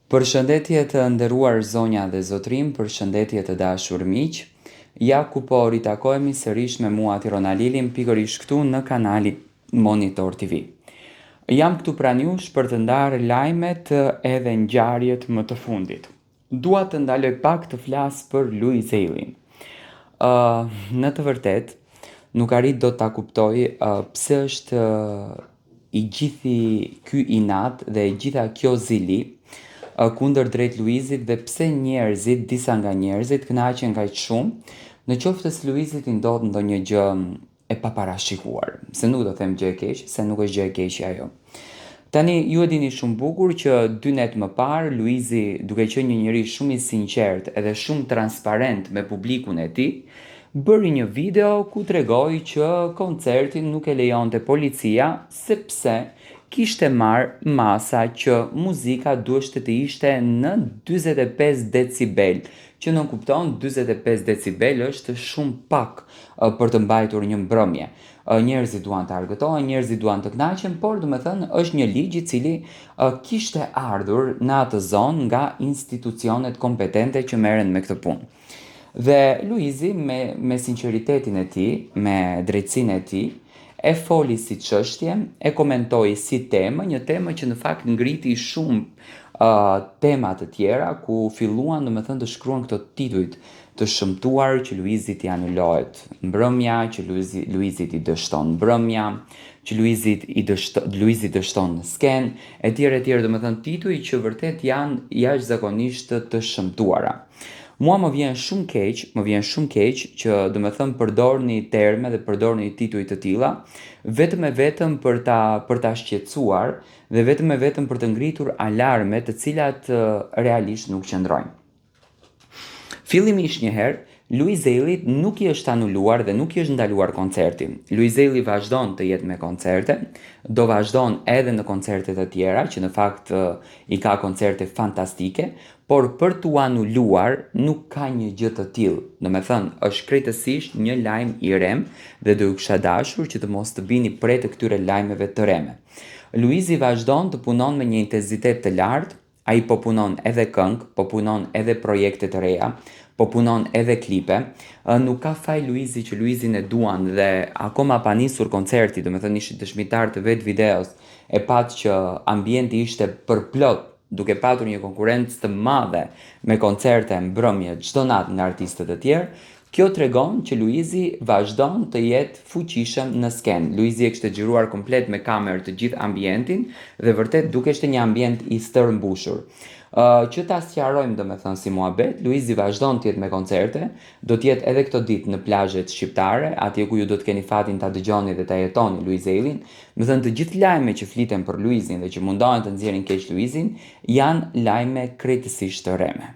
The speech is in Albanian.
Përshëndetje të nderuar zonja dhe zotrim, përshëndetje të dashur miq. Ja ku po ritakohemi sërish me mua Tirona Lilin, pikërisht këtu në kanalin Monitor TV. Jam këtu pranë jush për të ndarë lajmet edhe ngjarjet më të fundit. Dua të ndaloj pak të flas për Louis Ailin. Në të vërtet, nuk arrit do ta kuptoj pse është i gjithi ky inat dhe e gjitha kjo zili kundër drejt Luizit dhe pse njerëzit, disa nga njerëzit, kënaqen kaq shumë, në qoftë se Luizit i ndodh ndonjë gjë e paparashikuar. Se nuk do them gjë e keqe, se nuk është gjë e keqe ajo. Tani ju e dini shumë bukur që 2 net më parë Luizi, duke qenë një njeri shumë i sinqert edhe shumë transparent me publikun e tij, bëri një video ku tregoi që koncertin nuk e lejonte policia sepse kishte marrë masa që muzika duhet të ishte në 45 decibel, që nuk kupton 45 decibel është shumë pak për të mbajtur një mbrëmje. Njerëzit duan të argëtohen, njerëzit duan të kënaqen, por domethënë është një ligj i cili kishte ardhur në atë zonë nga institucionet kompetente që merren me këtë punë. Dhe Luizi me sinqeritetin e tij, me drejtsinë e tij, e foli si çështje, e komentoi si temë, një temë që në fakt ngriti shumë tema të tjera ku filluan domethënë të shkruan këto titujt të shëmtuar që Luizit i anulohet mbrëmja, që Luizit i dështon mbrëmja, që Luizi dështon në skenë, etj, domethënë tituj që vërtet janë jashtëzakonisht të shëmtuara. Mua më vjen shumë keq që domethënë përdorni terme dhe përdorni tituj të tilla vetëm e vetëm për ta shqetësuar dhe vetëm e vetëm për të ngritur alarme të cilat realisht nuk qëndrojnë. Fillimisht njëherë, Louis Ailit nuk i është anuluar dhe nuk i është ndaluar koncerti. Louis Aili vazhdon të jetë me koncerte, do vazhdon edhe në koncerte të tjera, që në fakt i ka koncerte fantastike, por për t'u anuluar nuk ka një gjë të tillë. Domethënë, është krejtësisht një lajm i rem dhe do ju kisha dashur që të mos të bini prej të këtyre lajmeve të reme. Luizi vazhdon të punon me një intensitet të lartë, ai po punon edhe këngë, po punon edhe projekte të reja, po punon edhe klipe, nuk ka faj Luizi që Luizin e duan dhe akoma pa nisur koncerti, domethënë ishte dëshmitar të vetë videos, e patë që ambienti ishte përplot, duke patur një konkurrencë të madhe me koncerte mbrëmje çdo natë nga artistët e tjerë. Kjo tregon që Luizi vazhdon të jetë fuqishëm në skenë. Luizi e kishte xhiruar komplet me kamerë të gjithë ambientin dhe vërtet dukeshte një ambient i stërmbushur. Që ta sqarojmë domethënë si muhabet, Luizi vazhdon të jetë me koncerte, do të jetë edhe këtë ditë në plazhet shqiptare, atje ku ju do të keni fatin ta dëgjoni dhe ta jetoni Louis Ailin. Domethënë të gjithë lajmet që fliten për Luizin dhe që mundohen të nxjerrin keq Luizin janë lajme krejtësisht të rreme.